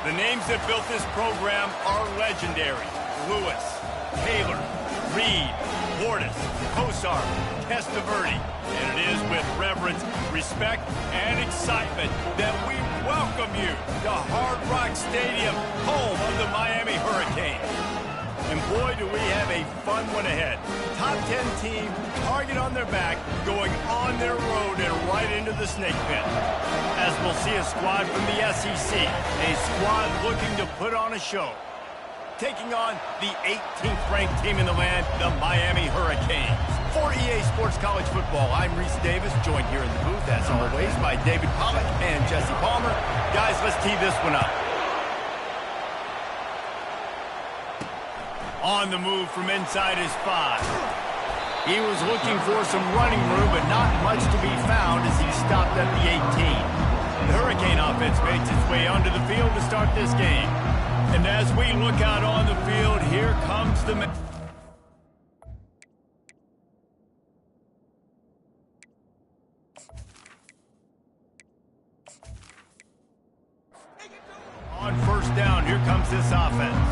The names that built this program are legendary. Lewis, Taylor, Reed, Portis, Kosar, Testaverde. And it is with reverence, respect, and excitement that we welcome you to Hard Rock Stadium, home of the Miami Hurricanes. And boy, do we have a fun one ahead. Top 10 team, target on their back, going on their road and right into the snake pit. As we'll see a squad from the SEC, a squad looking to put on a show. Taking on the 18th ranked team in the land, the Miami Hurricanes. For EA Sports College Football, I'm Reese Davis, joined here in the booth, as always, by David Pollack and Jesse Palmer. Guys, let's tee this one up. On the move from inside his 5. He was looking for some running room, but not much to be found as he stopped at the 18. The Hurricane offense makes its way onto the field to start this game. And as we look out on the field, here comes the... On first down, here comes this offense.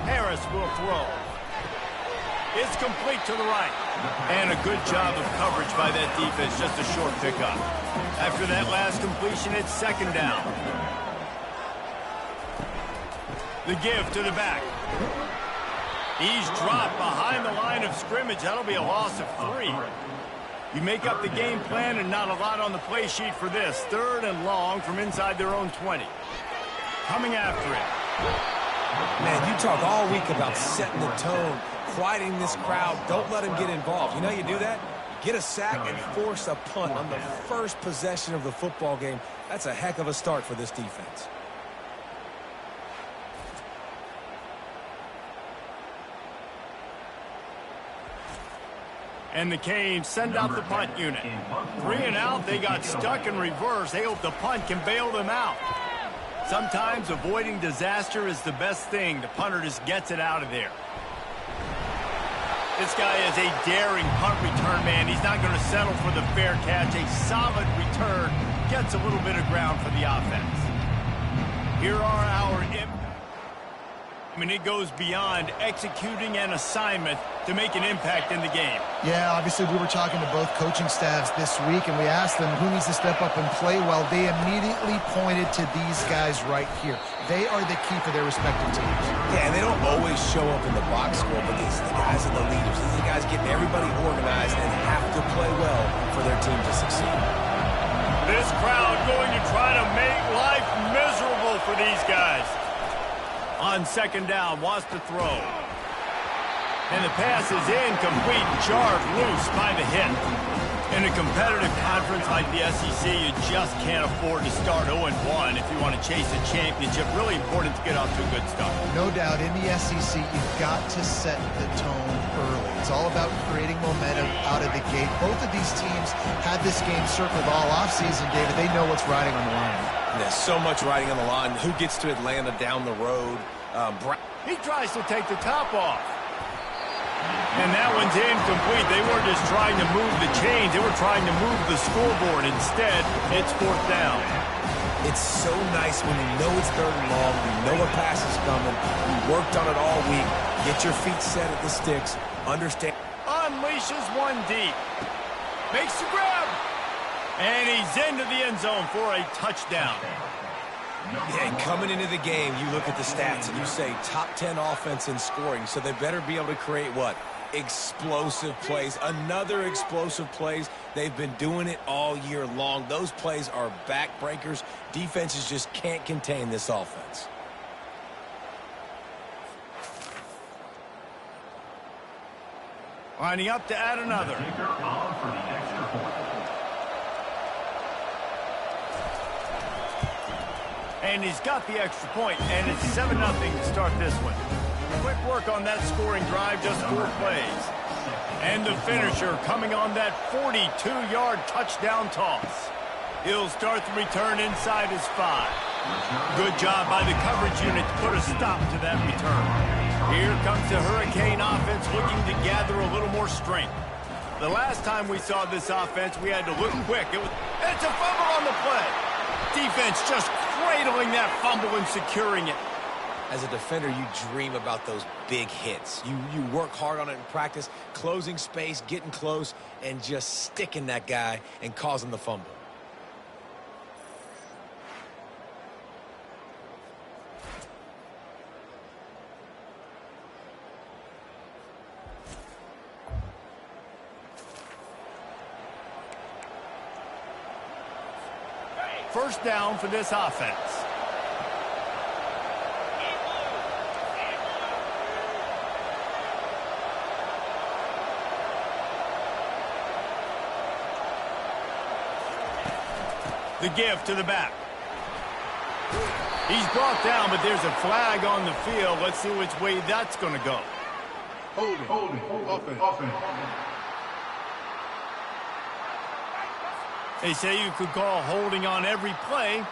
Harris will throw. It's complete to the right. And a good job of coverage by that defense, just a short pickup. After that last completion, it's second down. The give to the back. He's dropped behind the line of scrimmage. That'll be a loss of 3. You make up the game plan and not a lot on the play sheet for this. Third and long from inside their own 20. Coming after it. Man, you talk all week about setting the tone, quieting this crowd. Don't let them get involved. You know how you do that? Get a sack and force a punt on the first possession of the football game. That's a heck of a start for this defense. And the Canes send out the punt unit. 3 and out, they got stuck in reverse. They hope the punt can bail them out. Sometimes avoiding disaster is the best thing. The punter just gets it out of there. This guy is a daring punt return man. He's not going to settle for the fair catch. A solid return gets a little bit of ground for the offense. Here are our... I mean, it goes beyond executing an assignment to make an impact in the game. Yeah, obviously we were talking to both coaching staffs this week, and we asked them who needs to step up and play well. They immediately pointed to these guys right here. They are the key for their respective teams. Yeah, and they don't always show up in the box score, but these are the guys and the leaders. These are the guys getting everybody organized and have to play well for their team to succeed. This crowd going to try to make life miserable for these guys. On second down, wants to throw. And the pass is incomplete, jarred loose by the hit. In a competitive conference like the SEC, you just can't afford to start 0-1 if you want to chase a championship. Really important to get off to a good start. No doubt, in the SEC, you've got to set the tone early. It's all about creating momentum out of the gate. Both of these teams had this game circled all offseason, David. They know what's riding on the line. There's so much riding on the line. Who gets to Atlanta down the road? He tries to take the top off. And that one's incomplete. They weren't just trying to move the chains. They were trying to move the scoreboard. Instead, it's fourth down. It's so nice when you know it's third and long. You know a pass is coming. You worked on it all week. Get your feet set at the sticks. Understand. Unleashes one deep. Makes the grab. And he's into the end zone for a touchdown. Yeah, and coming into the game, you look at the stats and you say top 10 offense in scoring, so they better be able to create what? Explosive plays. Another explosive plays. They've been doing it all year long. Those plays are backbreakers. Defenses just can't contain this offense. Lining up to add another. And he's got the extra point, and it's 7-0 to start this one. Quick work on that scoring drive, just 4 plays. And the finisher coming on that 42-yard touchdown toss. He'll start the return inside his 5. Good job by the coverage unit to put a stop to that return. Here comes the Hurricane offense looking to gather a little more strength. The last time we saw this offense, we had to look quick. It's a fumble on the play. defense just cradling that fumble and securing it. As a defender, you dream about those big hits. You work hard on it in practice, closing space, getting close, and just sticking that guy and causing the fumble. First down for this offense. The give to the back. He's brought down, but there's a flag on the field. Let's see which way that's going to go. Holding, offense. They say you could call holding on every play.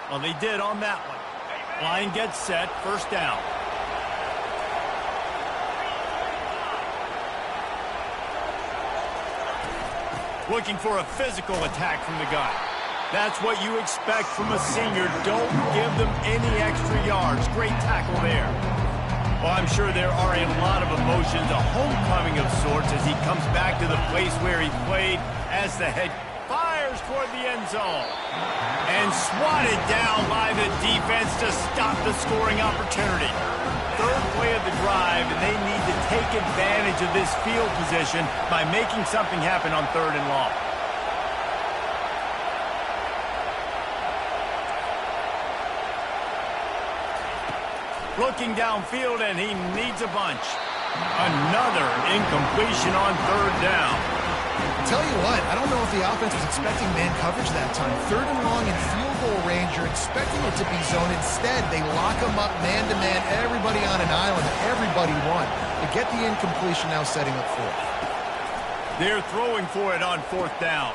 Well, they did on that one. Line gets set, first down. Looking for a physical attack from the guy. That's what you expect from a senior. Don't give them any extra yards. Great tackle there. Well, I'm sure there are a lot of emotions, a homecoming of sorts as he comes back to the place where he played as the head. Fires toward the end zone. And swatted down by the defense to stop the scoring opportunity. Third play of the drive, and they need to take advantage of this field position by making something happen on 3rd and long. Looking downfield, and he needs a bunch. Another incompletion on 3rd down. Tell you what, I don't know if the offense was expecting man coverage that time. 3rd and long in field goal range, you're expecting it to be zone. Instead, they lock them up man-to-man, everybody on an island, everybody won. To get the incompletion, now setting up 4th. They're throwing for it on 4th down.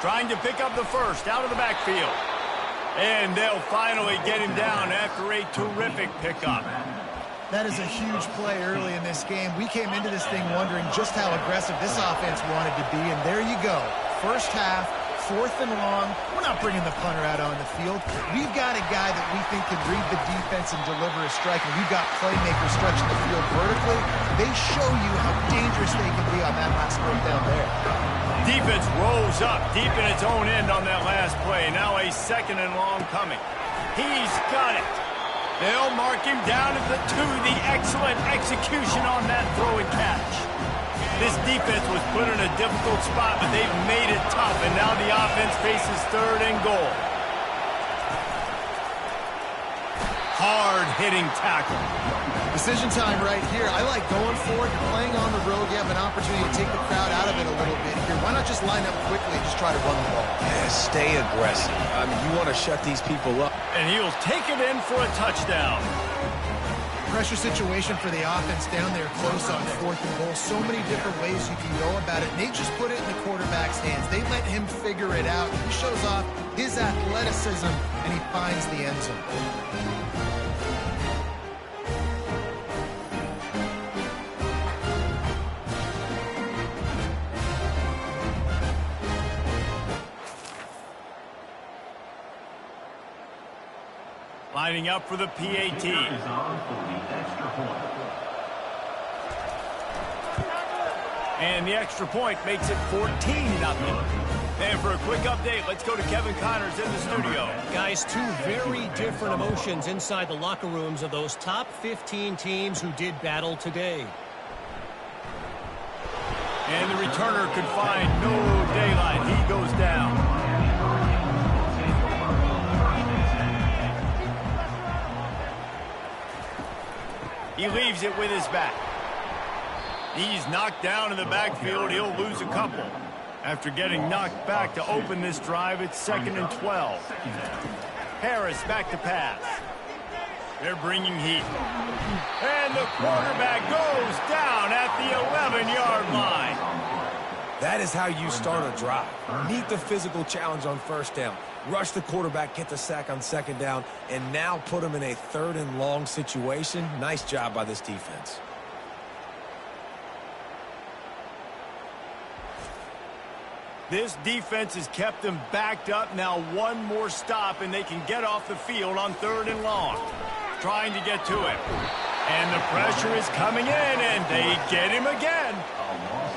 Trying to pick up the first out of the backfield. And they'll finally get him down after a terrific pickup. That is a huge play early in this game. We came into this thing wondering just how aggressive this offense wanted to be, and there you go. First half, 4th and long. We're not bringing the punter out on the field. We've got a guy that we think can read the defense and deliver a strike, and we've got playmakers stretching the field vertically. They show you how dangerous they can be on that last 4th down there. Defense rolls up deep in its own end on that last play. Now a 2nd and long coming. He's got it. They'll mark him down at the 2. The excellent execution on that throw and catch. This defense was put in a difficult spot, but they've made it tough, and now the offense faces 3rd and goal. Hard-hitting tackle. Decision time right here. I like going for it. You're playing on the road. You have an opportunity to take the crowd out of it a little bit here. Why not just line up quickly and just try to run the ball? Yeah, stay aggressive. I mean, you want to shut these people up. And he'll take it in for a touchdown. Pressure situation for the offense down there close on 4th and goal. So many different ways you can go about it. And they just put it in the quarterback's hands. They let him figure it out. He shows off his athleticism, and he finds the end zone. Lining up for the PAT. And the extra point makes it 14-0. And for a quick update, let's go to Kevin Connors in the studio. Guys, 2 very different emotions inside the locker rooms of those top 15 teams who did battle today. And the returner could find no daylight. He goes down. He leaves it with his back. He's knocked down in the backfield. He'll lose a couple. After getting knocked back to open this drive, it's 2nd and 12. Harris back to pass. They're bringing heat. And the quarterback goes down at the 11-yard line. That is how you start a drive. Meet the physical challenge on 1st down. Rush the quarterback, get the sack on 2nd down, and now put him in a 3rd and long situation. Nice job by this defense. This defense has kept them backed up. Now one more stop, and they can get off the field on 3rd and long. Trying to get to him. And the pressure is coming in, and they get him again.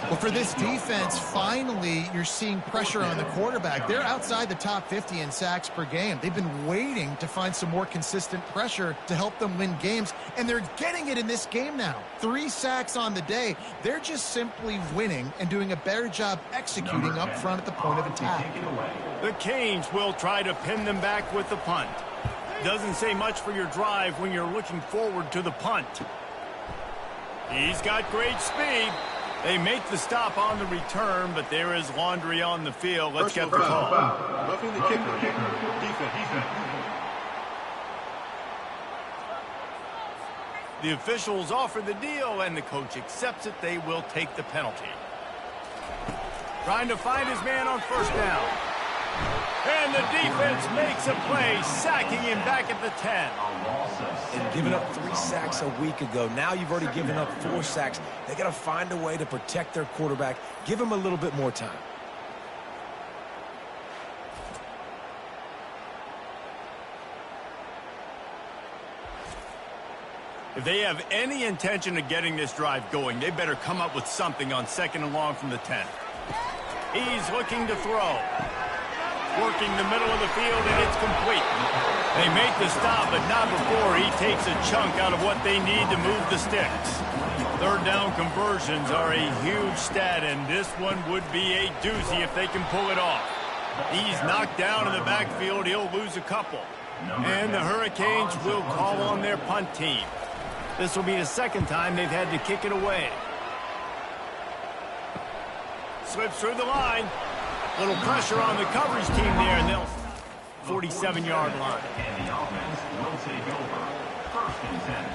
Well, for this defense, finally, you're seeing pressure on the quarterback. They're outside the top 50 in sacks per game. They've been waiting to find some more consistent pressure to help them win games, and they're getting it in this game now. 3 sacks on the day. They're just simply winning and doing a better job executing up front at the point of attack. The Canes will try to pin them back with the punt. Doesn't say much for your drive when you're looking forward to the punt. He's got great speed. They make the stop on the return, but there is laundry on the field. Let's get the call. Roughing the kicker. Defense. The officials offer the deal, and the coach accepts it. They will take the penalty. Trying to find his man on 1st down. And the defense makes a play, sacking him back at the 10. And giving up 3 sacks a week ago. Now you've already given up 4 sacks. They got to find a way to protect their quarterback. Give him a little bit more time. If they have any intention of getting this drive going, they better come up with something on 2nd and long from the 10. He's looking to throw. Working the middle of the field, and it's complete. They make the stop, but not before he takes a chunk out of what they need to move the sticks. 3rd down conversions are a huge stat, and this one would be a doozy if they can pull it off. He's knocked down in the backfield. He'll lose a couple. And the Hurricanes will call on their punt team. This will be the 2nd time they've had to kick it away. Slips through the line. Little pressure on the coverage team there, and they'll 47-yard line. And the offense will take over. 1st and 10.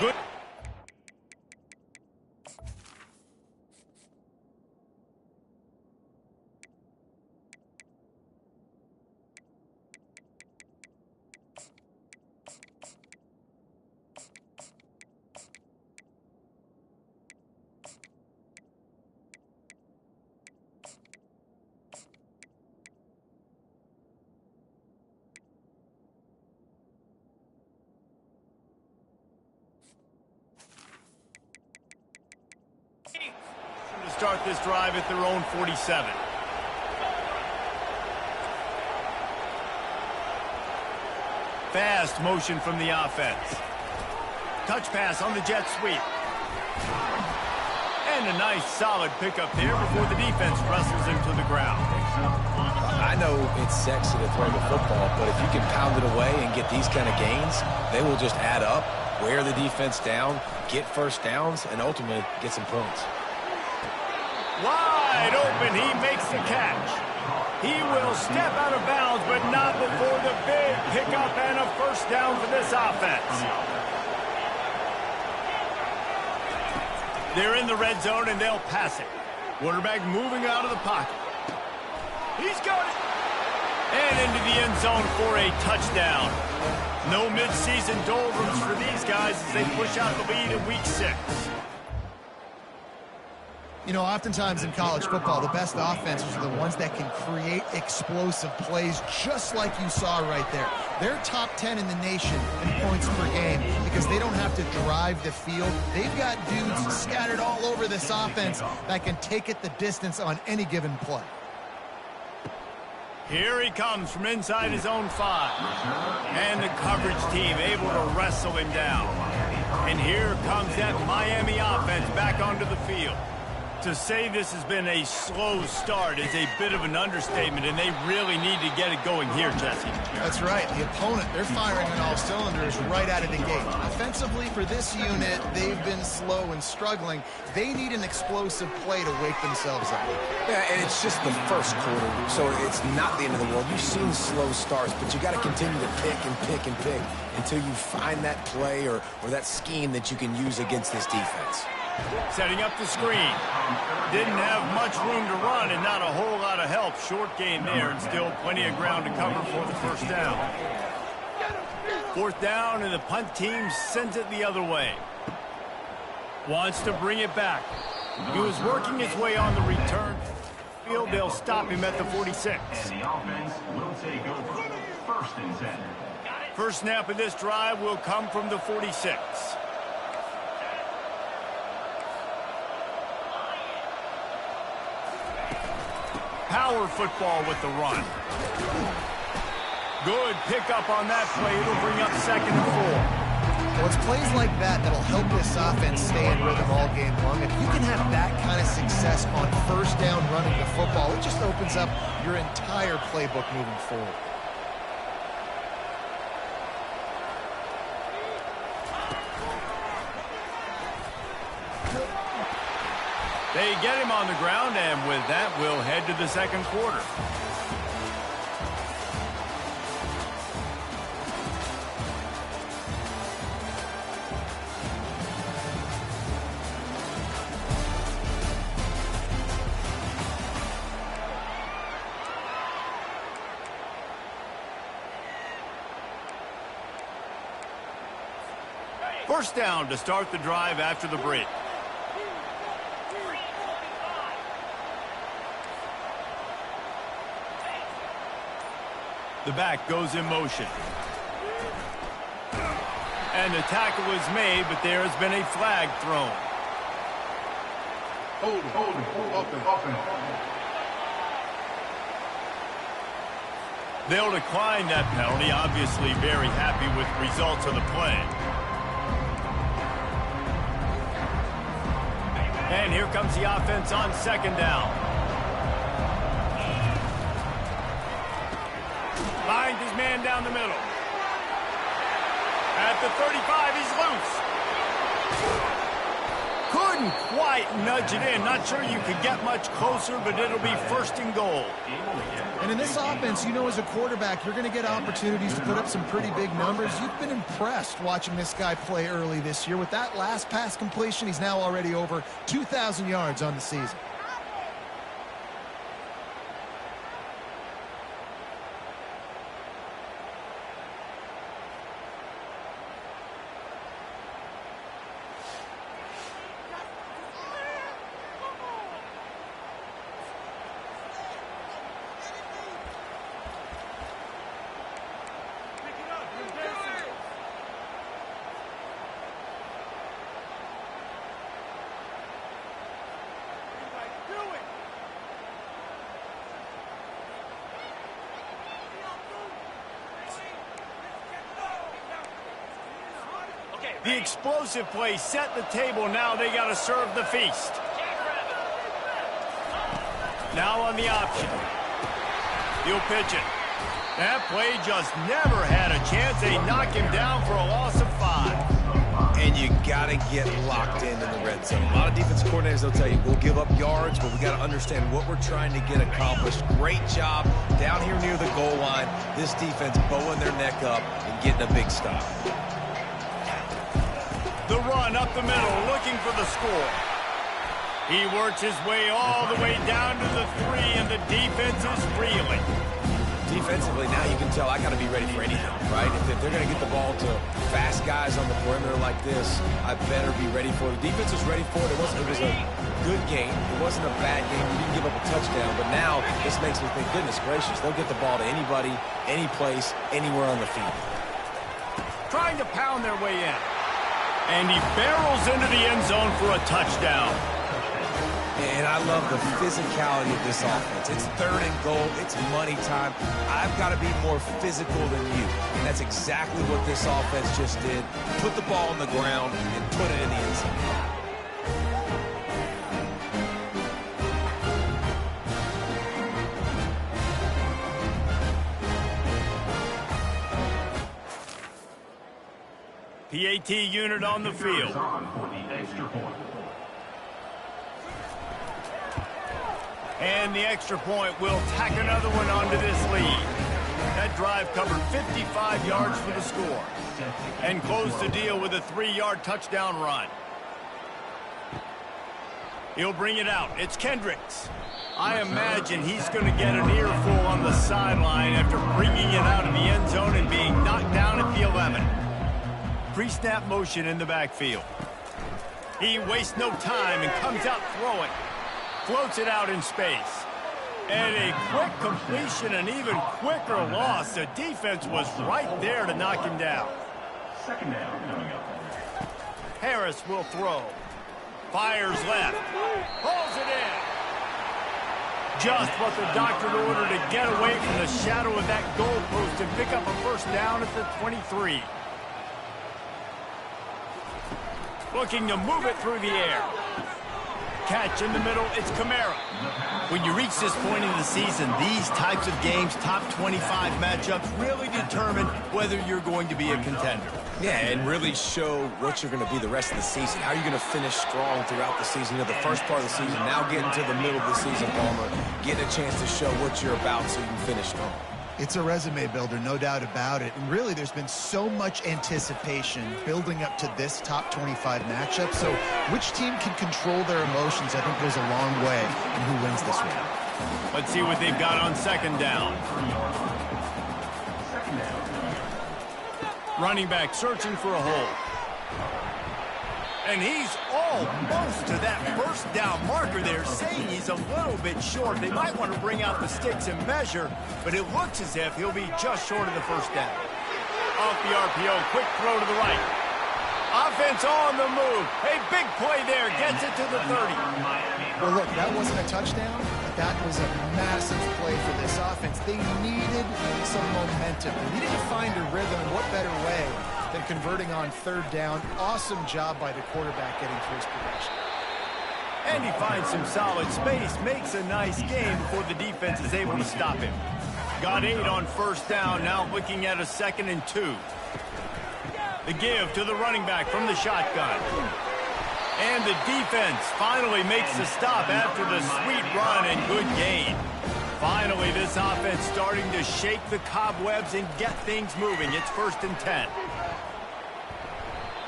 Good. Start this drive at their own 47. Fast motion from the offense. Touch pass on the jet sweep. And a nice solid pickup there before the defense wrestles him to the ground. I know it's sexy to throw the football, but if you can pound it away and get these kind of gains, they will just add up, wear the defense down, get 1st downs, and ultimately get some points. Wide open, he makes the catch. He will step out of bounds, but not before the big pickup and a 1st down for this offense. They're in the red zone, and they'll pass it. Quarterback moving out of the pocket. He's got it. And into the end zone for a touchdown. No midseason doldrums for these guys as they push out the lead in week 6. You know, oftentimes in college football, the best offenses are the ones that can create explosive plays, just like you saw right there. They're top 10 in the nation in points per game because they don't have to drive the field. They've got dudes scattered all over this offense that can take it the distance on any given play. Here he comes from inside his own 5. And the coverage team able to wrestle him down. And here comes that Miami offense back onto the field. To say this has been a slow start is a bit of an understatement, and they really need to get it going here, Jesse. That's right. The opponent, they're firing on all cylinders right out of the gate. Offensively, for this unit, they've been slow and struggling. They need an explosive play to wake themselves up. Yeah, and it's just the 1st quarter, so it's not the end of the world. You've seen slow starts, but you got to continue to pick and pick and pick until you find that play or that scheme that you can use against this defense. Setting up the screen. Didn't have much room to run and not a whole lot of help. Short gain there and still plenty of ground to cover for the 1st down. 4th down, and the punt team sends it the other way. Wants to bring it back. He was working his way on the return field. They'll stop him at the 46. And the offense will take over. 1st and 10. First snap of this drive will come from the 46. Power football with the run. Good pickup on that play. It'll bring up 2nd and 4. Well, it's plays like that that'll help this offense stay in rhythm all game long. If you can have that kind of success on 1st down running the football, it just opens up your entire playbook moving forward. They get him on the ground, and with that, we'll head to the 2nd quarter. First down to start the drive after the break. The back goes in motion. And the tackle is made, but there has been a flag thrown. Hold it. They'll decline that penalty, obviously very happy with the results of the play. And here comes the offense on 2nd down. Finds his man down the middle. At the 35, he's loose. Couldn't quite nudge it in. Not sure you could get much closer, but it'll be 1st and goal. And in this offense, you know, as a quarterback, you're going to get opportunities to put up some pretty big numbers. You've been impressed watching this guy play early this year. With that last pass completion, he's now already over 2,000 yards on the season. The explosive play set the table. Now they got to serve the feast. Now on the option. He'll pitch it. That play just never had a chance. They knock him down for a loss of 5. And you got to get locked in the red zone. A lot of defense coordinators, they'll tell you, we'll give up yards, but we got to understand what we're trying to get accomplished. Great job down here near the goal line. This defense bowing their neck up and getting a big stop. The run up the middle, looking for the score. He works his way all the way down to the 3, and the defense is reeling. Defensively, now you can tell I got to be ready for anything, right? If they're going to get the ball to fast guys on the perimeter like this, I better be ready for it. The defense was ready for it. It was a good game. It wasn't a bad game. We didn't give up a touchdown, but now this makes me think, goodness gracious, they'll get the ball to anybody, any place, anywhere on the field. Trying to pound their way in. And he barrels into the end zone for a touchdown. And I love the physicality of this offense. It's 3rd and goal. It's money time. I've got to be more physical than you. And that's exactly what this offense just did. Put the ball on the ground and put it in the end zone. PAT unit on the field. For the extra point. And the extra point will tack another one onto this lead. That drive covered 55 yards for the score. And closed the deal with a 3-yard touchdown run. He'll bring it out. It's Kendricks. I imagine he's going to get an earful on the sideline after bringing it out of the end zone and being knocked down at the 11. Pre-snap motion in the backfield. He wastes no time and comes out throwing. Floats it out in space. And a quick completion, an even quicker loss. The defense was right there to knock him down. Second down coming up. Harris will throw. Fires left. Pulls it in. Just what the doctor ordered to get away from the shadow of that goalpost and pick up a first down at the 23. Looking to move it through the air. Catch in the middle, it's Kamara. When you reach this point in the season, these types of games, top 25 matchups, really determine whether you're going to be a contender. Yeah, and really show what you're going to be the rest of the season. How are you going to finish strong throughout the season? You know, the first part of the season, now getting to the middle of the season, Palmer, getting a chance to show what you're about so you can finish strong. It's a resume builder, no doubt about it. And really, there's been so much anticipation building up to this top 25 matchup. So which team can control their emotions, I think, goes a long way in who wins this one. Let's see what they've got on second down. Second down. Running back searching for a hole. And he's almost to that first down marker there, saying he's a little bit short. They might want to bring out the sticks and measure, but it looks as if he'll be just short of the first down. Off the RPO, quick throw to the right. Offense on the move. A big play there, gets it to the 30. Well, look, that wasn't a touchdown, but that was a massive play for this offense. They needed some momentum. They needed to find a rhythm, and what better way than converting on third down. Awesome job by the quarterback getting through his progression. And he finds some solid space, makes a nice game before the defense is able to stop him. Got 8 on first down, now looking at a 2nd and 2. The give to the running back from the shotgun. And the defense finally makes the stop after the sweet run and good gain. Finally, this offense starting to shake the cobwebs and get things moving. It's 1st and 10.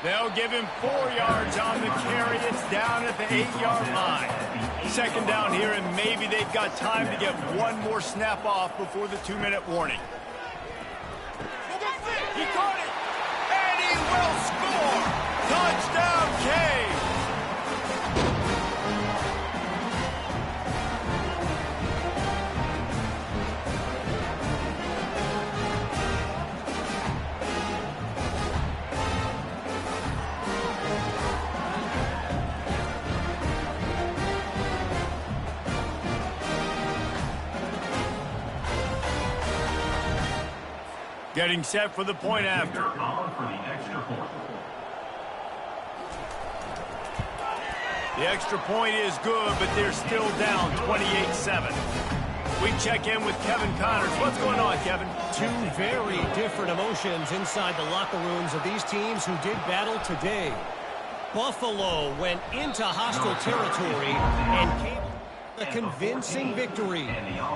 They'll give him 4 yards on the carry. It's down at the 8-yard line. Second down here, and maybe they've got time to get one more snap off before the 2-minute warning. He caught it, and he will score. Touchdown, Cave. Getting set for the point after. On for the extra point. The extra point is good, but they're still down 28-7. We check in with Kevin Connors. What's going on, Kevin? Two very different emotions inside the locker rooms of these teams who did battle today. Buffalo went into hostile territory and came a convincing victory.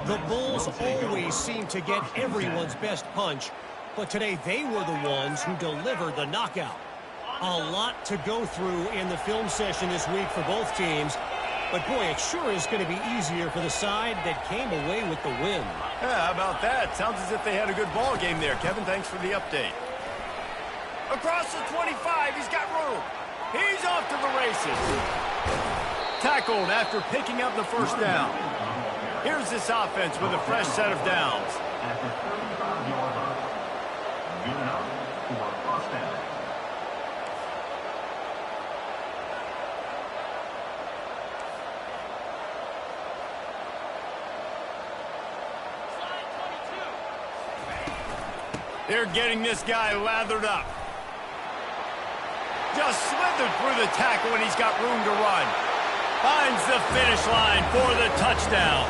The Bulls always seem to get everyone's best punch, but today they were the ones who delivered the knockout. A lot to go through in the film session this week for both teams, but boy, it sure is going to be easier for the side that came away with the win. Yeah, how about that? Sounds as if they had a good ball game there. Kevin, thanks for the update. Across the 25, he's got room. He's off to the races. Tackled after picking up the first down. Here's this offense with a fresh set of downs. At the 35-yard line. Good enough for a first down. They're getting this guy lathered up. Just slithered through the tackle, and he's got room to run. Finds the finish line for the touchdown.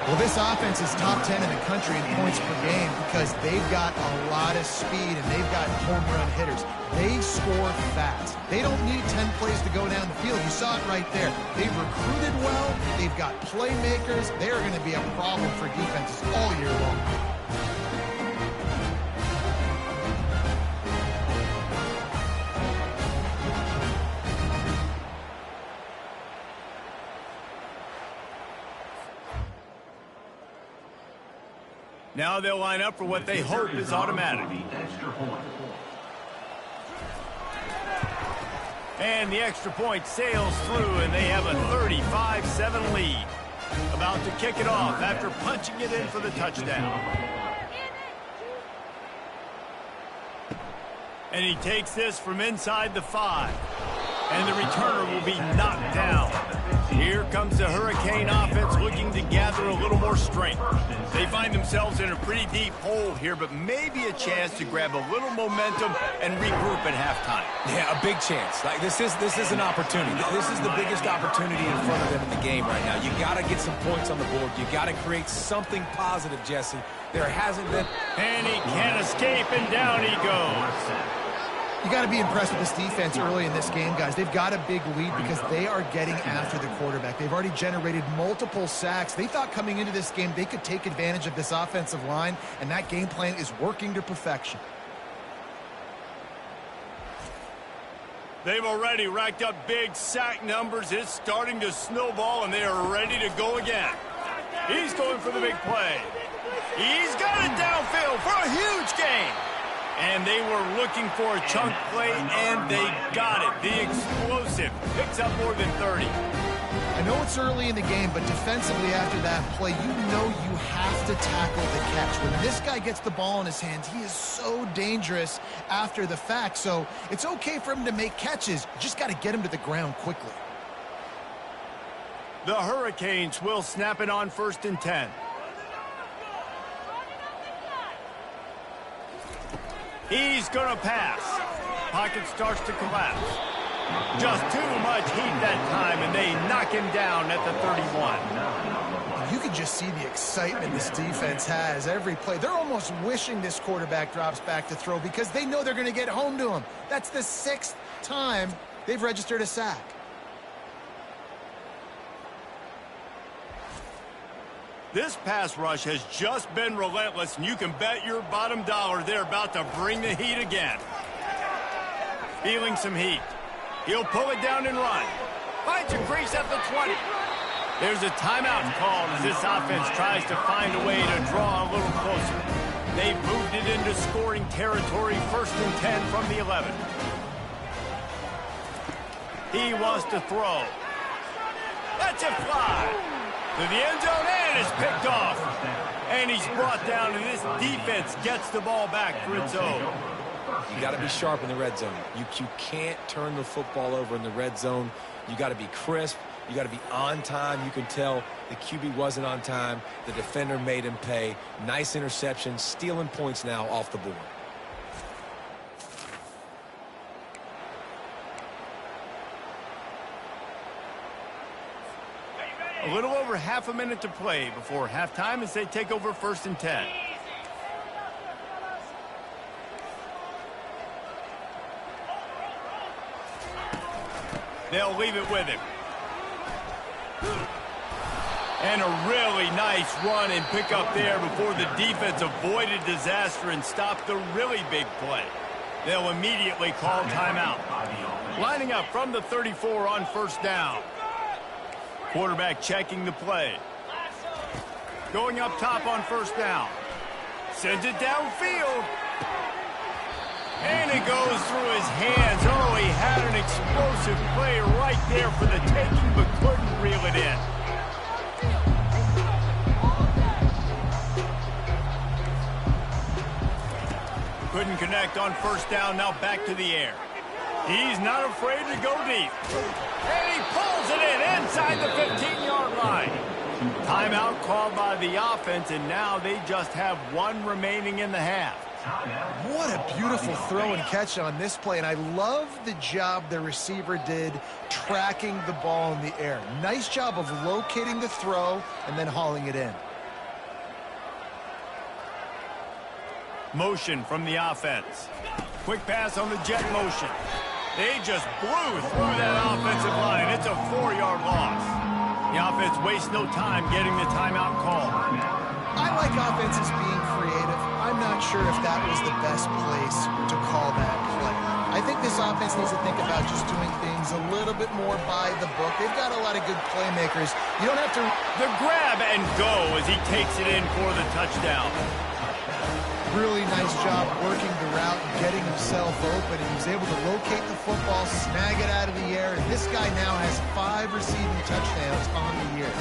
Well, this offense is top 10 in the country in points per game because they've got a lot of speed and they've got home run hitters. They score fast. They don't need 10 plays to go down the field. You saw it right there. They've recruited well. They've got playmakers. They're going to be a problem for defenses all year long. Now they'll line up for what they hope is automatic. And the extra point sails through, and they have a 35-7 lead. About to kick it off after punching it in for the touchdown. And he takes this from inside the 5. And the returner will be knocked down. Here comes the Hurricane offense looking to gather a little more strength. They find themselves in a pretty deep hole here, but maybe a chance to grab a little momentum and regroup at halftime. Yeah, a big chance. Like this is an opportunity. This is the biggest opportunity in front of them in the game right now. You got to get some points on the board. You got to create something positive, Jesse. There hasn't been. And he can't escape, and down he goes. You got to be impressed with this defense early in this game, guys. They've got a big lead because they are getting after the quarterback. They've already generated multiple sacks. They thought coming into this game they could take advantage of this offensive line, and that game plan is working to perfection. They've already racked up big sack numbers. It's starting to snowball, and they are ready to go again. He's going for the big play. He's got it downfield for a huge gain. And they were looking for a chunk play, and they got it. The explosive picks up more than 30. I know it's early in the game, but defensively after that play, you know you have to tackle the catch. When this guy gets the ball in his hands, he is so dangerous after the fact. So it's okay for him to make catches. You just got to get him to the ground quickly. The Hurricanes will snap it on 1st and 10. He's going to pass. Pocket starts to collapse. Just too much heat that time, and they knock him down at the 31. You can just see the excitement this defense has every play. They're almost wishing this quarterback drops back to throw because they know they're going to get home to him. That's the 6th time they've registered a sack. This pass rush has just been relentless, and you can bet your bottom dollar they're about to bring the heat again. Feeling some heat. He'll pull it down and run. Finds a crease at the 20. There's a timeout called as this offense tries to find a way to draw a little closer. They've moved it into scoring territory, 1st and 10 from the 11. He wants to throw. That's a fly. To the end zone, and is picked off. And he's brought down, and this defense gets the ball back for its own. You got to be sharp in the red zone. You can't turn the football over in the red zone. You got to be crisp. You got to be on time. You can tell the QB wasn't on time. The defender made him pay. Nice interception, stealing points now off the board. A little over half a minute to play before halftime as they take over 1st and 10. They'll leave it with him. And a really nice run and pick up there before the defense avoided disaster and stopped the really big play. They'll immediately call timeout. Lining up from the 34 on 1st down. Quarterback checking the play. Going up top on 1st down. Sends it downfield. And it goes through his hands. Oh, he had an explosive play right there for the taking, but couldn't reel it in. Couldn't connect on 1st down. Now back to the air. He's not afraid to go deep. And he pulls it in inside the 15-yard line. Timeout called by the offense, and now they just have 1 remaining in the half. What a beautiful throw and catch on this play, and I love the job the receiver did tracking the ball in the air. Nice job of locating the throw and then hauling it in. Motion from the offense. Quick pass on the jet motion. They just blew through that offensive line. It's a 4-yard loss. The offense wastes no time getting the timeout call. I like offenses being creative. I'm not sure if that was the best place to call that play. I think this offense needs to think about just doing things a little bit more by the book. They've got a lot of good playmakers. You don't have to... The grab and go as he takes it in for the touchdown. Really nice job working the route and getting himself open, and he was able to locate the football, snag it out of the air, and this guy now has 5 receiving touchdowns on the year.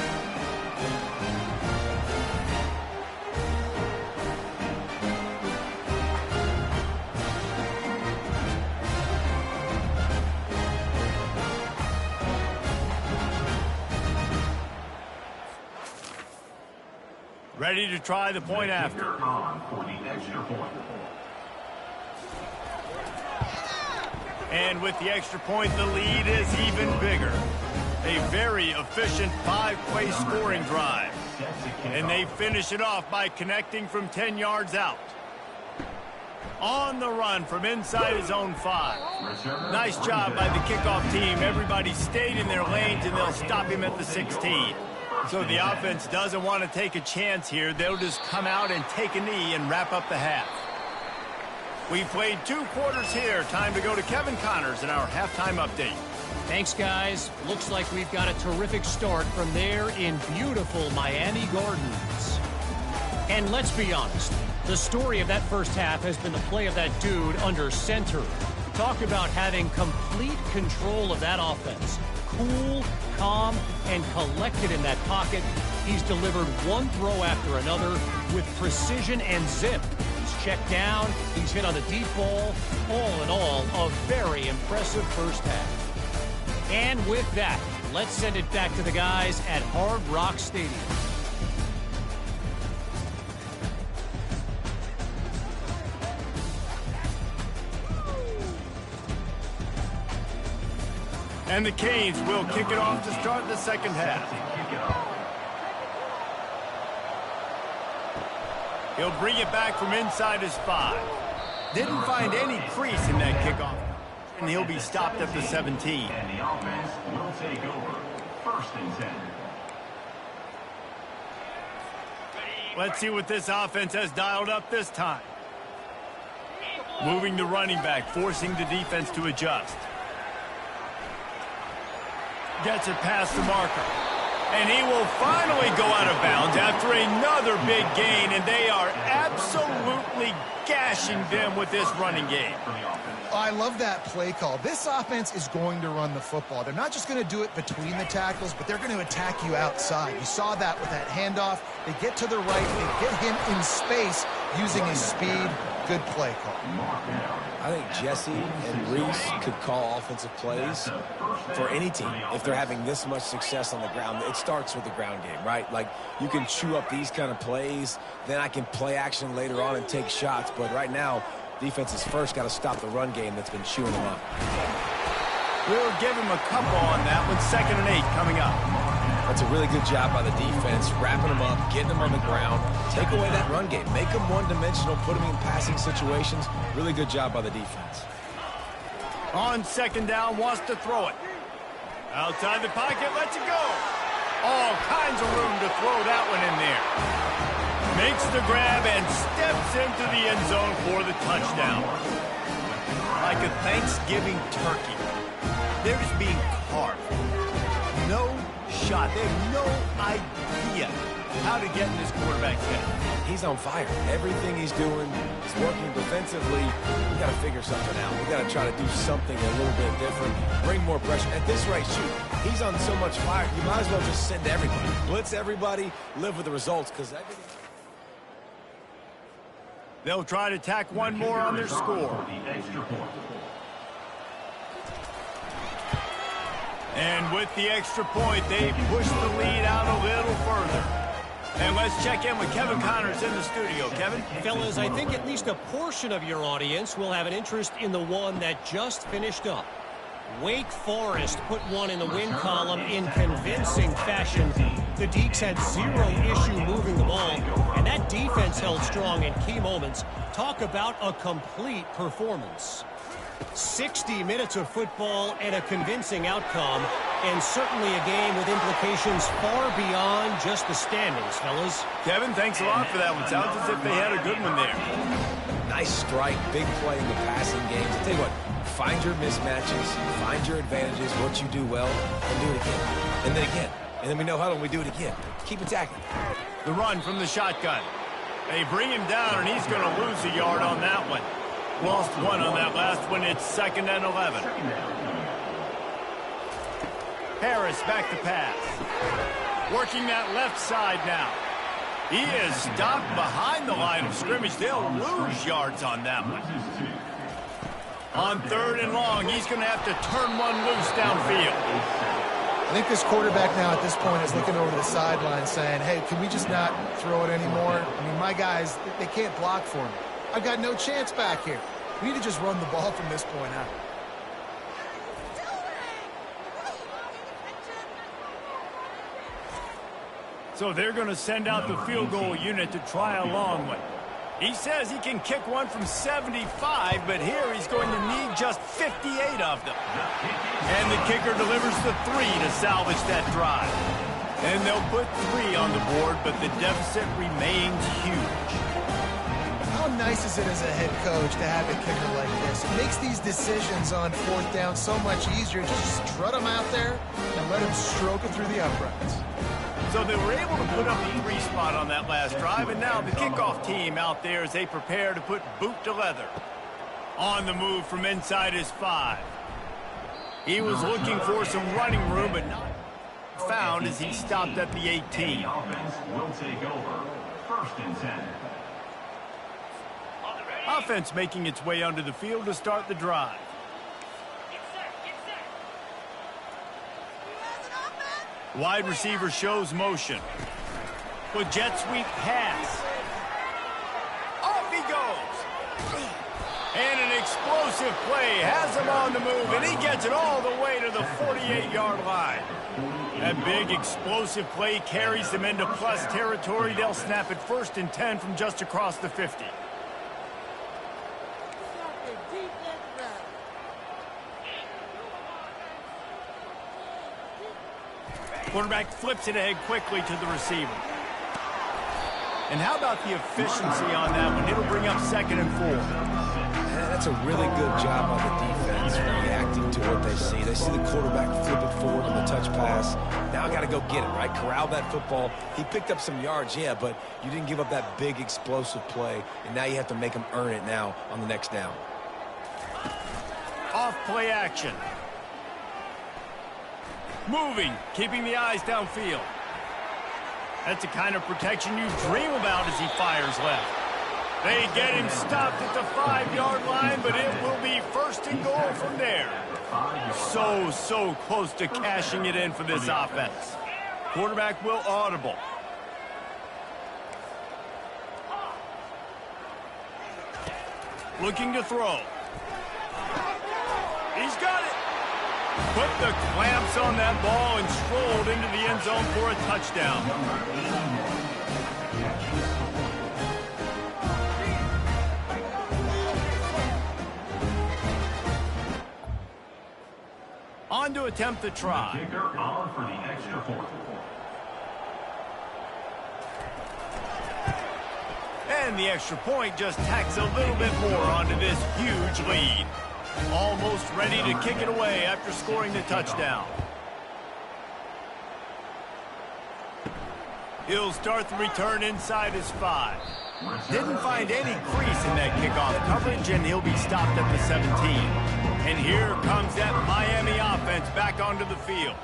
Ready to try the point after. On for the extra point. And with the extra point, the lead is even bigger. A very efficient 5-play scoring drive. And they finish it off by connecting from 10 yards out. On the run from inside his own 5. Nice job by the kickoff team. Everybody stayed in their lanes, and they'll stop him at the 16. So the offense doesn't want to take a chance here. They'll just come out and take a knee and wrap up the half. We played 2 quarters here. Time to go to Kevin Connors in our halftime update. Thanks, guys. Looks like we've got a terrific start from there in beautiful Miami Gardens. And let's be honest, the story of that first half has been the play of that dude under center. Talk about having complete control of that offense. Cool, calm, and collected in that pocket. He's delivered one throw after another with precision and zip. He's checked down, he's hit on the deep ball. All in all, a very impressive first half. And with that, let's send it back to the guys at Hard Rock Stadium. And the Canes will kick it off to start the second half. He'll bring it back from inside his 5. Didn't find any crease in that kickoff. And he'll be stopped at the 17. And the offense will take over. 1st and 10. Let's see what this offense has dialed up this time. Moving the running back, forcing the defense to adjust. Gets it past the marker. And he will finally go out of bounds after another big gain, and they are absolutely gashing them with this running game. I love that play call. This offense is going to run the football. They're not just going to do it between the tackles, but they're going to attack you outside. You saw that with that handoff. They get to the right. They get him in space using his speed. Good play call. I think Jesse and Reese could call offensive plays for any team if they're having this much success on the ground. It starts with the ground game, right? Like, you can chew up these kind of plays, then I can play action later on and take shots. But right now, defense has first got to stop the run game that's been chewing them up. We'll give him a couple on that one. 2nd and 8 coming up. That's a really good job by the defense, wrapping them up, getting them on the ground. Take away that run game. Make them one-dimensional, put them in passing situations. Really good job by the defense. On 2nd down, wants to throw it. Outside the pocket, lets it go. All kinds of room to throw that one in there. Makes the grab and steps into the end zone for the touchdown. Like a Thanksgiving turkey. They're just being carved. No shot. They have no idea how to get in this quarterback's head. He's on fire. Everything he's doing is working defensively. We got to figure something out. We got to try to do something a little bit different. Bring more pressure. At this rate, shoot. He's on so much fire. You might as well just send everybody. Blitz everybody. Live with the results, because everything. They'll try to tack one more on their score. And with the extra point, they push the lead out a little further. And let's check in with Kevin Connors in the studio. Kevin? Fellas, I think at least a portion of your audience will have an interest in the one that just finished up. Wake Forest put one in the win column in convincing fashion. The Deacs had zero issue moving the ball, and that defense held strong in key moments. Talk about a complete performance. 60 minutes of football and a convincing outcome, and certainly a game with implications far beyond just the standings, fellas. Kevin, thanks a lot for that one. Sounds as if they had a good one there. Nice strike, big play in the passing game. I'll tell you what, find your mismatches, find your advantages, what you do well, and do it again. And then again. And then we know how long we do it again. Keep attacking. The run from the shotgun. They bring him down, and he's going to lose a yard on that one. Lost one on that last one. It's 2nd and 11. Harris back to pass. Working that left side now. He is stopped behind the line of scrimmage. They'll lose yards on that one. On 3rd and long, he's going to have to turn one loose downfield. I think this quarterback now at this point is looking over the sideline saying, hey, can we just not throw it anymore? I mean, my guys, they can't block for me. I've got no chance back here. We need to just run the ball from this point out. So they're going to send out the field goal unit to try a long one. He says he can kick one from 75, but here he's going to need just 58 of them. And the kicker delivers the 3 to salvage that drive. And they'll put 3 on the board, but the deficit remains huge. How nice is it as a head coach to have a kicker like this? It makes these decisions on 4th down so much easier. Just strut him out there and let him stroke it through the uprights. So they were able to put up a 3 spot on that last drive, and now the kickoff team out there as they prepare to put boot to leather. On the move from inside his 5. He was looking for some running room, but not found as he stopped at the 18. The offense will take over. 1st and 10. Offense making its way onto the field to start the drive. Wide receiver shows motion. With jet sweep pass. Off he goes. And an explosive play has him on the move, and he gets it all the way to the 48-yard line. That big explosive play carries them into plus territory. They'll snap it 1st and 10 from just across the 50. Quarterback flips it ahead quickly to the receiver. And how about the efficiency on that one? It'll bring up 2nd and 4. That's a really good job on the defense reacting to what they see. They see the quarterback flip it forward on the touch pass. Now I got to go get it, right? Corral that football. He picked up some yards, yeah, but you didn't give up that big explosive play, and now you have to make him earn it now on the next down. Off play action. Moving, keeping the eyes downfield. That's the kind of protection you dream about as he fires left. They get him stopped at the 5-yard line, but it will be 1st and goal from there. So close to cashing it in for this offense. Quarterback will audible. Looking to throw. He's got it. Put the clamps on that ball and strolled into the end zone for a touchdown. On to attempt the try. Kicker on for the extra point. And the extra point just tacks a little bit more onto this huge lead. Almost ready to kick it away after scoring the touchdown. He'll start the return inside his 5. Didn't find any crease in that kickoff coverage, and he'll be stopped at the 17. And here comes that Miami offense back onto the field.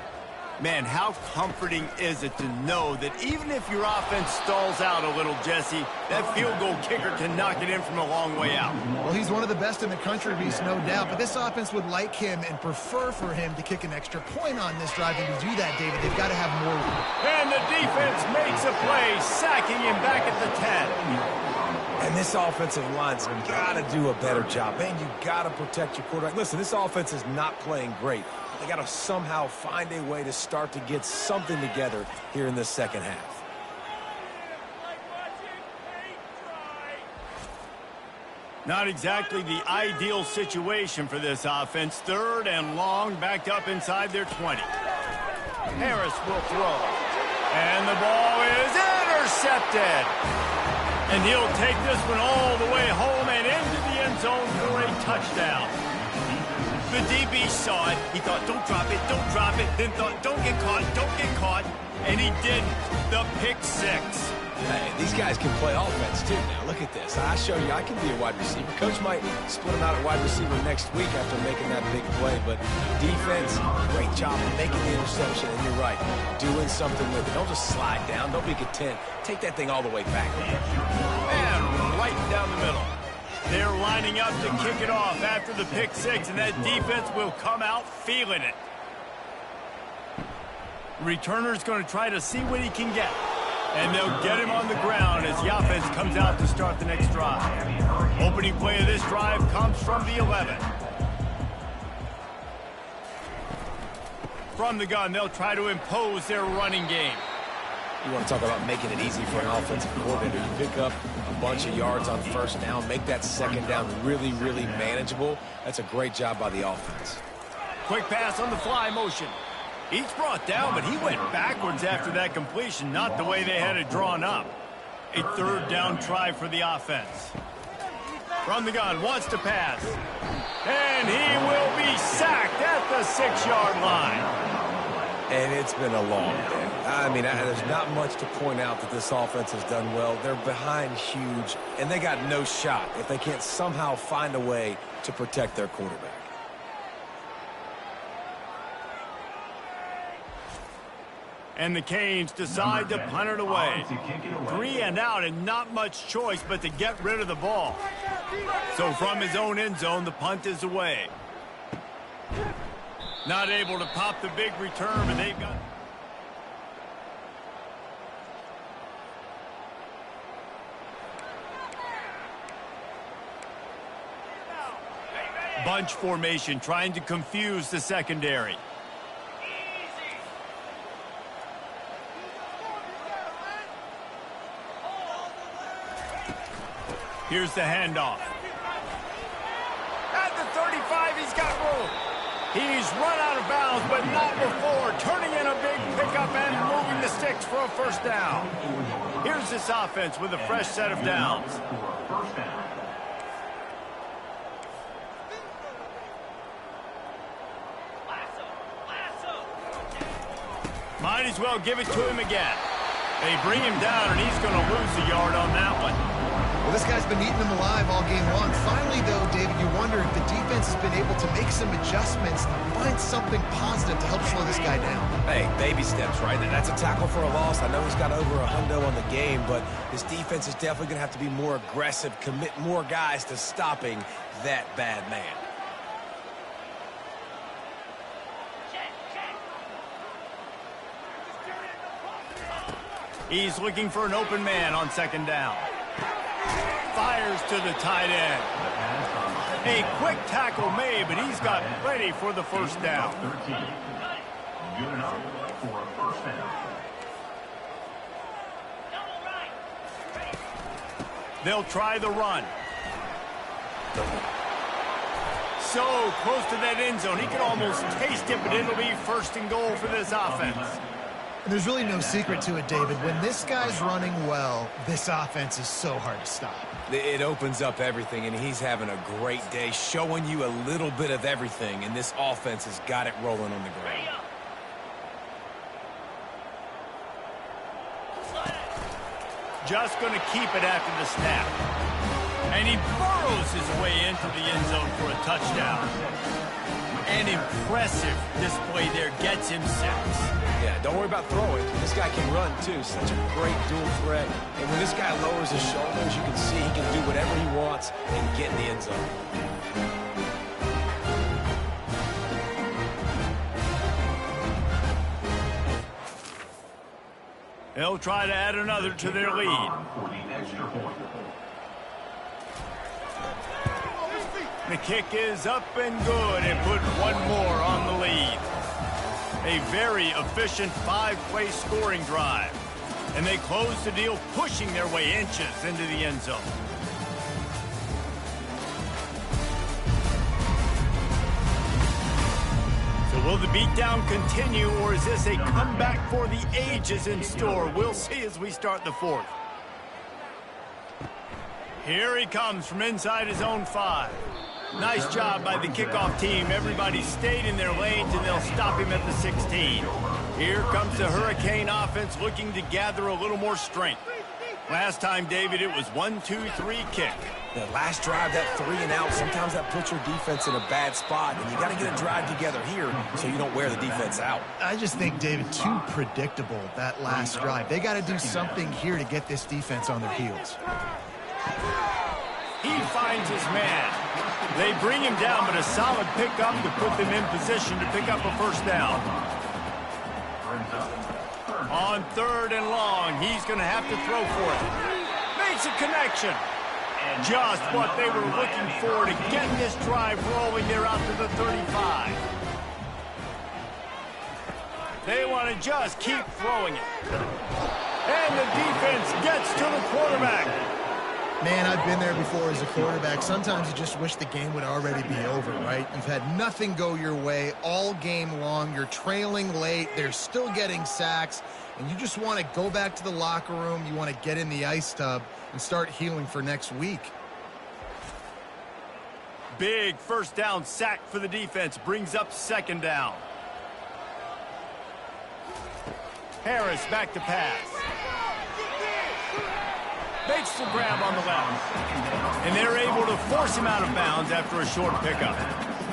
Man, how comforting is it to know that even if your offense stalls out a little, Jesse, that field goal kicker can knock it in from a long way out. Well, he's one of the best in the country, Reese, no doubt. But this offense would like him and prefer for him to kick an extra point on this drive. And to do that, David, they've got to have more. And the defense makes a play, sacking him back at the 10. And this offensive line's got to do a better job. Man, you got to protect your quarterback. Listen, this offense is not playing great. They got to somehow find a way to start to get something together here in the second half. Not exactly the ideal situation for this offense. 3rd and long, backed up inside their 20. Harris will throw. And the ball is intercepted. And he'll take this one all the way home and into the end zone for a touchdown. The DB saw it. He thought, don't drop it, don't drop it. Then thought, don't get caught, and he didn't. The pick 6. Hey, these guys can play offense, too. Now, look at this. I show you I can be a wide receiver. Coach might split him out at wide receiver next week after making that big play, but defense, great job of making the interception, and you're right, doing something with it. Don't just slide down. Don't be content. Take that thing all the way back. And right down the middle. They're lining up to kick it off after the pick six, and that defense will come out feeling it. Returner's going to try to see what he can get. And they'll get him on the ground as the offense comes out to start the next drive. Opening play of this drive comes from the 11. From the gun, they'll try to impose their running game. You want to talk about making it easy for an offensive coordinator. You pick up a bunch of yards on first down, make that second down really, really manageable. That's a great job by the offense. Quick pass on the fly motion. He's brought down, but he went backwards after that completion, not the way they had it drawn up. A third down try for the offense. From the gun, wants to pass. And he will be sacked at the 6-yard line. And it's been a long day. I mean, there's not much to point out that this offense has done well. They're behind huge, and they got no shot if they can't somehow find a way to protect their quarterback. And the Canes decide to punt it away. 3 and out and not much choice but to get rid of the ball. So from his own end zone, the punt is away. Not able to pop the big return, and they've got... Bunch formation trying to confuse the secondary. Here's the handoff. At the 35, he's got room. He's run out of bounds, but not before. Turning in a big pickup and moving the sticks for a first down. Here's this offense with a fresh set of downs. Might as well give it to him again. They bring him down, and he's going to lose a yard on that one. Well, this guy's been eating them alive all game long. Finally, though, David, you wonder if the defense has been able to make some adjustments, find something positive to help slow this guy down. Hey, baby steps, right? And that's a tackle for a loss. I know he's got over a hundo on the game, but this defense is definitely going to have to be more aggressive, commit more guys to stopping that bad man. He's looking for an open man on second down. Fires to the tight end. A quick tackle made, but he's got plenty for the first down. Good enough for a first down. They'll try the run. So close to that end zone, he can almost taste it, but it'll be first and goal for this offense. And there's really no secret to it, David. When this guy's running well, this offense is so hard to stop. It opens up everything, and he's having a great day, showing you a little bit of everything, and this offense has got it rolling on the ground. Just going to keep it after the snap. And he burrows his way into the end zone for a touchdown. An impressive display there, gets him 6. Yeah, don't worry about throwing. This guy can run, too. Such a great dual threat. And when this guy lowers his shoulders, you can see he can do whatever he wants and get in the end zone. They'll try to add another to their lead. For the extra point. The kick is up and good and put one more on the lead. A very efficient 5-play scoring drive. And they close the deal, pushing their way inches into the end zone. So will the beatdown continue, or is this a comeback for the ages in store? We'll see as we start the 4th. Here he comes from inside his own 5. Nice job by the kickoff team. Everybody stayed in their lanes, and they'll stop him at the 16. Here comes the Hurricane offense looking to gather a little more strength. Last time, David, it was 1-2-3 kick. The last drive, that 3 and out, sometimes that puts your defense in a bad spot, and you got to get a drive together here so you don't wear the defense out. I just think, David, too predictable, that last drive. They got to do something here to get this defense on their heels. He finds his man. They bring him down, but a solid pickup to put them in position to pick up a first down. On 3rd and long, he's going to have to throw for it. Makes a connection. Just what they were looking for to get this drive rolling. They're out to the 35. They want to just keep throwing it. And the defense gets to the quarterback. Man, I've been there before as a quarterback. Sometimes you just wish the game would already be over, right? You've had nothing go your way all game long. You're trailing late. They're still getting sacks. And you just want to go back to the locker room. You want to get in the ice tub and start healing for next week. Big first down sack for the defense. Brings up 2nd down. Harris back to pass. Makes the grab on the left. And they're able to force him out of bounds after a short pickup.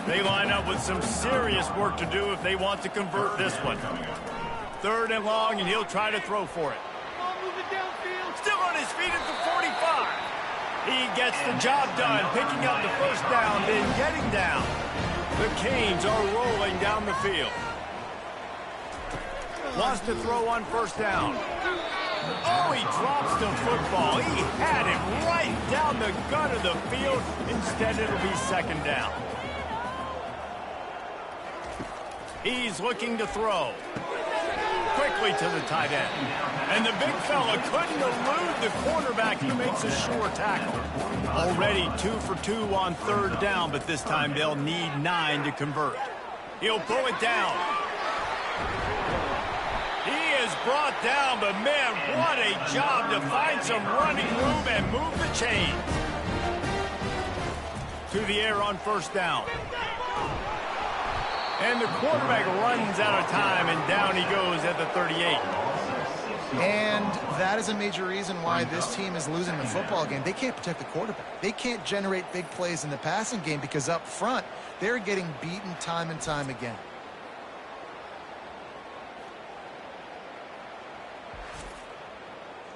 They line up with some serious work to do if they want to convert this one. 3rd and long, and he'll try to throw for it. Still on his feet at the 45. He gets the job done, picking up the first down, then getting down. The Canes are rolling down the field. Lost the throw on 1st down. Oh, he drops the football. He had it right down the gut of the field. Instead, it'll be 2nd down. He's looking to throw. Quickly to the tight end. And the big fella couldn't elude the cornerback. He makes a sure tackle. Already 2 for 2 on 3rd down, but this time they'll need 9 to convert. He'll pull it down. He is brought down, but man, what a job to find some running room and move the chains. To the air on 1st down. And the quarterback runs out of time, and down he goes at the 38. And that is a major reason why this team is losing the football game. They can't protect the quarterback. They can't generate big plays in the passing game because up front, they're getting beaten time and time again.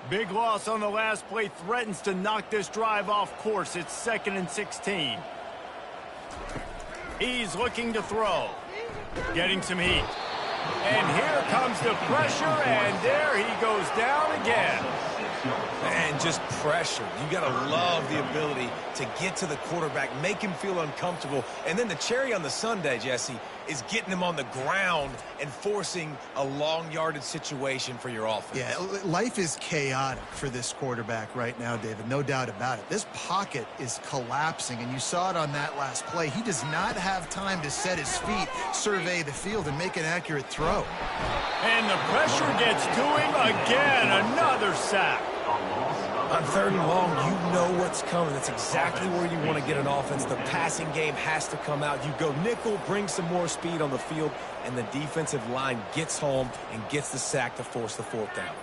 Big loss on the last play threatens to knock this drive off course. It's 2nd and 16. He's looking to throw. Getting some heat. And here comes the pressure, and there he goes down again. And just pressure. You got to love the ability to get to the quarterback, make him feel uncomfortable. And then the cherry on the sundae, Jesse, is getting him on the ground and forcing a long yardage situation for your offense. Yeah, life is chaotic for this quarterback right now, David. No doubt about it. This pocket is collapsing, and you saw it on that last play. He does not have time to set his feet, survey the field, and make an accurate throw. And the pressure gets to him again. Another sack. On 3rd and long, you know what's coming. That's exactly where you want to get an offense. The passing game has to come out. You go nickel, bring some more speed on the field, and the defensive line gets home and gets the sack to force the 4th down.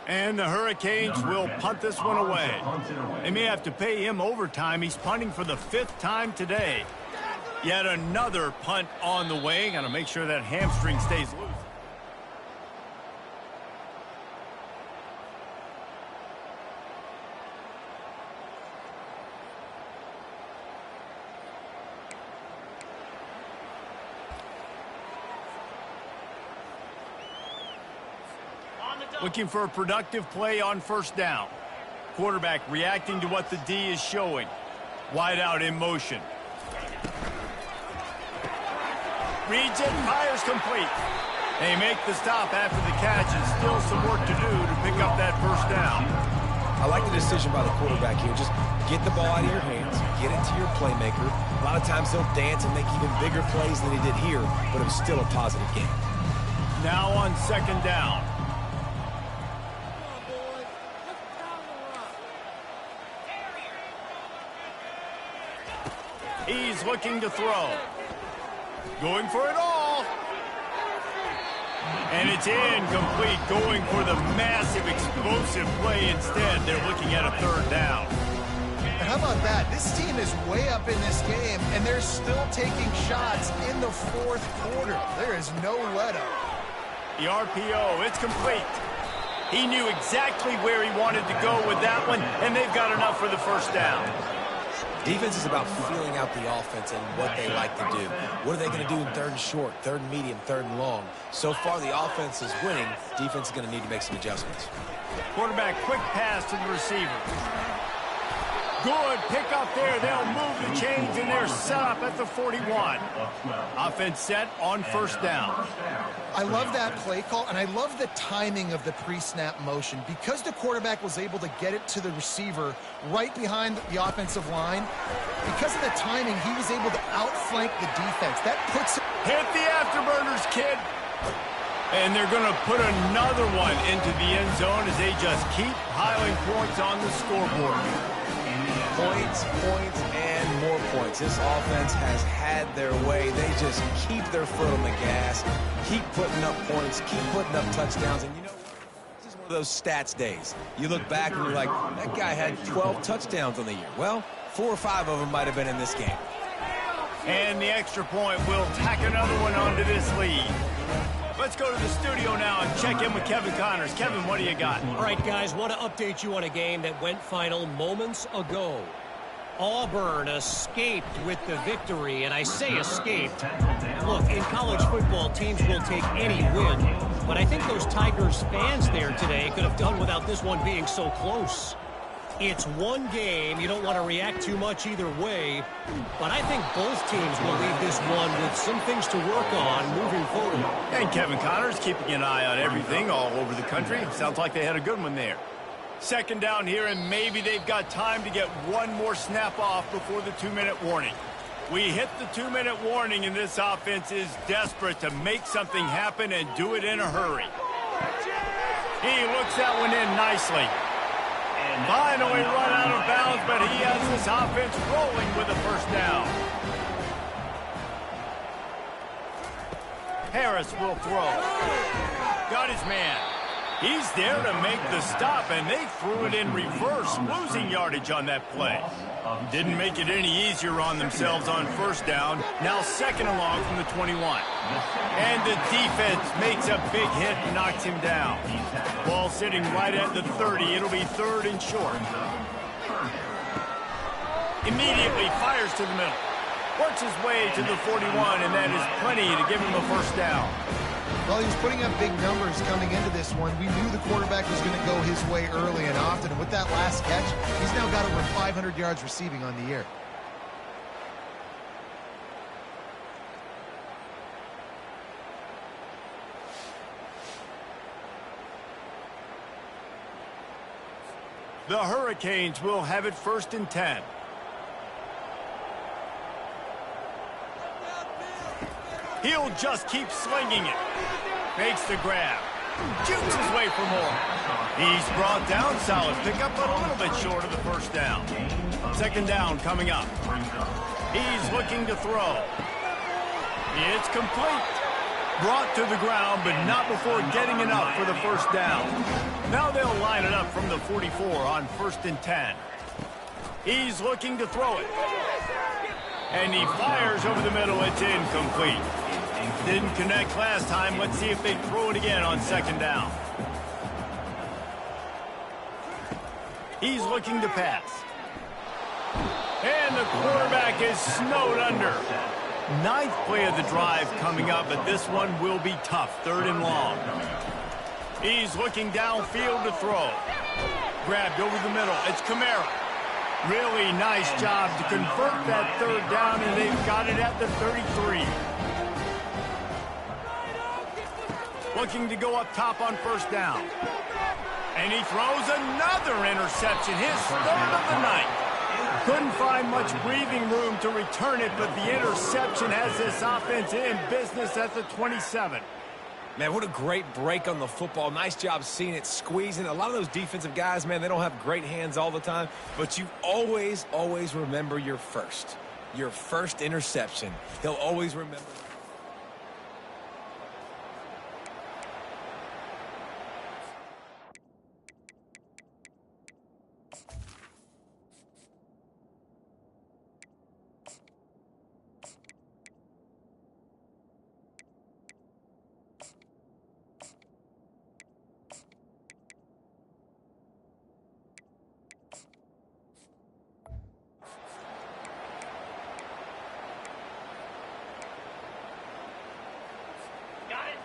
And the Hurricanes will punt this one away. They may have to pay him overtime. He's punting for the 5th time today. Yet another punt on the way. Got to make sure that hamstring stays loose. Looking for a productive play on 1st down. Quarterback reacting to what the D is showing. Wide out in motion. Reads it, fires complete. They make the stop after the catch, and still some work to do to pick up that 1st down. I like the decision by the quarterback here. Just get the ball out of your hands, get it to your playmaker. A lot of times they'll dance and make even bigger plays than he did here, but it was still a positive game. Now on 2nd down. He's looking to throw. Going for it all. And it's incomplete, going for the massive explosive play instead. They're looking at a third down. And how about that? This team is way up in this game, and they're still taking shots in the fourth quarter. There is no let-up. The RPO, it's complete. He knew exactly where he wanted to go with that one, and they've got enough for the first down. Defense is about feeling out the offense and what they like to do. What are they going to do in third and short, third and medium, third and long? So far, the offense is winning. Defense is going to need to make some adjustments. Quarterback, quick pass to the receiver. Good pick up there. They'll move the chains, and they're set up at the 41. Offense set on first down. I love that play call, and I love the timing of the pre-snap motion. Because the quarterback was able to get it to the receiver right behind the offensive line, because of the timing, he was able to outflank the defense. That puts... Hit the afterburners, kid. And they're going to put another one into the end zone as they just keep piling points on the scoreboard. Points, points, and more points. This offense has had their way. They just keep their foot on the gas, keep putting up points, keep putting up touchdowns. And you know, this is one of those stats days. You look back and you're like, that guy had 12 touchdowns on the year. Well, 4 or 5 of them might have been in this game. And the extra point will tack another one onto this lead. Let's go to the studio now and check in with Kevin Connors. Kevin, what do you got? All right, guys, want to update you on a game that went final moments ago. Auburn escaped with the victory, and I say escaped. Look, in college football, teams will take any win, but I think those Tigers fans there today could have done without this one being so close. It's one game. You don't want to react too much either way, but I think both teams will leave this one with some things to work on moving forward. And Kevin Connors keeping an eye on everything all over the country. Sounds like they had a good one there. Second down here, and maybe they've got time to get one more snap off before the 2-minute warning. We hit the 2-minute warning, and this offense is desperate to make something happen and do it in a hurry. He looks that one in nicely. Finally run out of bounds, but he has this offense rolling with a first down. Harris will throw. Got his man. He's there to make the stop, and they threw it in reverse, losing yardage on that play. Didn't make it any easier on themselves on first down. Now second and long from the 21. And the defense makes a big hit and knocks him down. Ball sitting right at the 30. It'll be third and short. Immediately fires to the middle. Works his way to the 41, and that is plenty to give him a first down. Well, he was putting up big numbers coming into this one. We knew the quarterback was going to go his way early and often. And with that last catch, he's now got over 500 yards receiving on the year. The Hurricanes will have it first and 10. He'll just keep slinging it. Makes the grab. Jukes his way for more. He's brought down. Solid pickup, but a little bit short of the first down. Second down coming up. He's looking to throw. It's complete. Brought to the ground, but not before getting enough for the first down. Now they'll line it up from the 44 on first and 10. He's looking to throw it. And he fires over the middle. It's incomplete. Didn't connect last time. Let's see if they throw it again on second down. He's looking to pass. And the quarterback is snowed under. Ninth play of the drive coming up, but this one will be tough. Third and long. He's looking downfield to throw. Grabbed over the middle. It's Kamara. Really nice job to convert that third down, and they've got it at the 33. Looking to go up top on first down. And he throws another interception, his third of the night. Couldn't find much breathing room to return it, but the interception has this offense in business at the 27. Man, what a great break on the football. Nice job seeing it, squeezing. A lot of those defensive guys, man, they don't have great hands all the time, but you always, always remember your first interception. He'll always remember.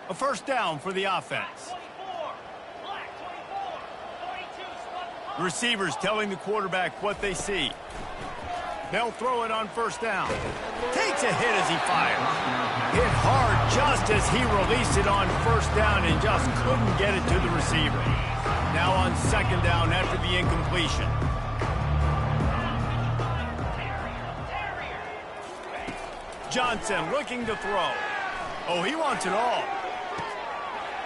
A first down for the offense. The receivers telling the quarterback what they see. They'll throw it on first down. Takes a hit as he fires. Hit hard just as he released it on first down and just couldn't get it to the receiver. Now on second down after the incompletion. Johnson looking to throw. Oh, he wants it all.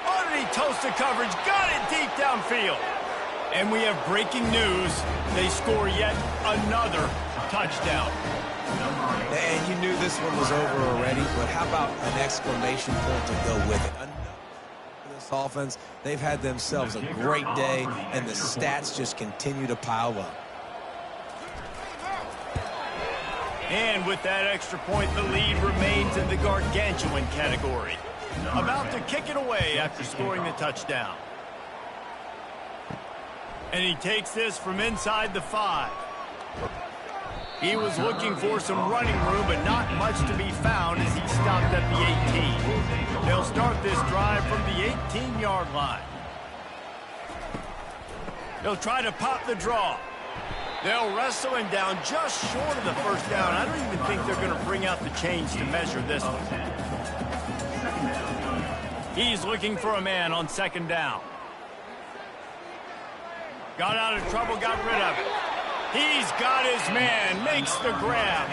Oh, did he toast the coverage? Got it deep downfield. And we have breaking news. They score yet another touchdown. And you knew this one was over already, but how about an exclamation point to go with it? For this offense, they've had themselves a great day, and the stats just continue to pile up. And with that extra point, the lead remains in the gargantuan category. About to kick it away after scoring the touchdown. And he takes this from inside the 5. He was looking for some running room, but not much to be found as he stopped at the 18. They'll start this drive from the 18-yard line. They'll try to pop the draw. They'll wrestle him down just short of the first down. I don't even think they're going to bring out the chains to measure this one. He's looking for a man on second down. Got out of trouble, got rid of it. He's got his man, makes the grab.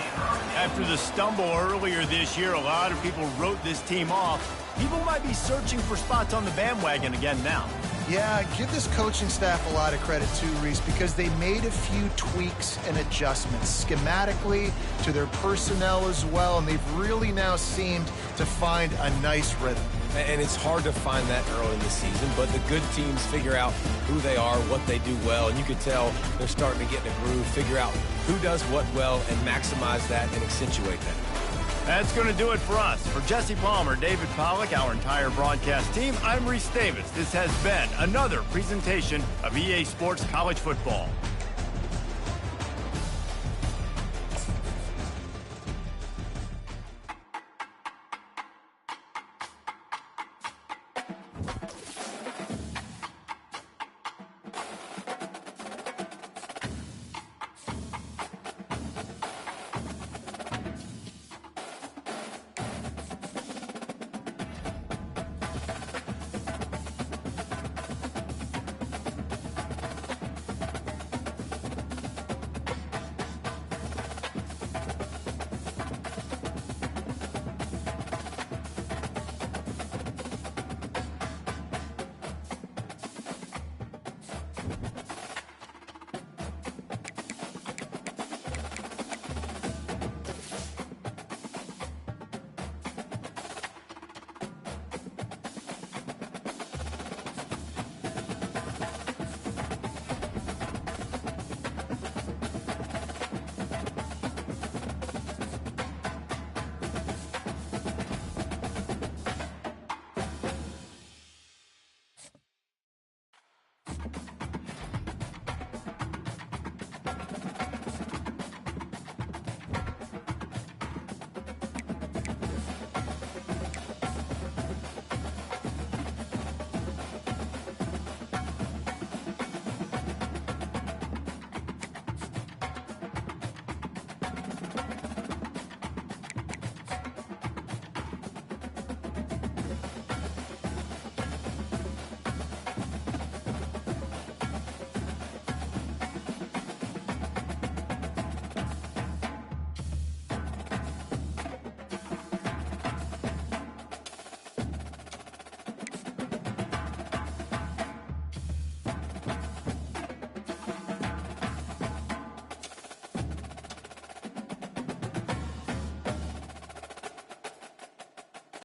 After the stumble earlier this year, a lot of people wrote this team off. People might be searching for spots on the bandwagon again now. Yeah, give this coaching staff a lot of credit too, Reese, because they made a few tweaks and adjustments schematically to their personnel as well, and they've really now seemed to find a nice rhythm. And it's hard to find that early in the season, but the good teams figure out who they are, what they do well, and you can tell they're starting to get in a groove, figure out who does what well, and maximize that and accentuate that. That's going to do it for us. For Jesse Palmer, David Pollack, our entire broadcast team, I'm Reese Davis. This has been another presentation of EA Sports College Football.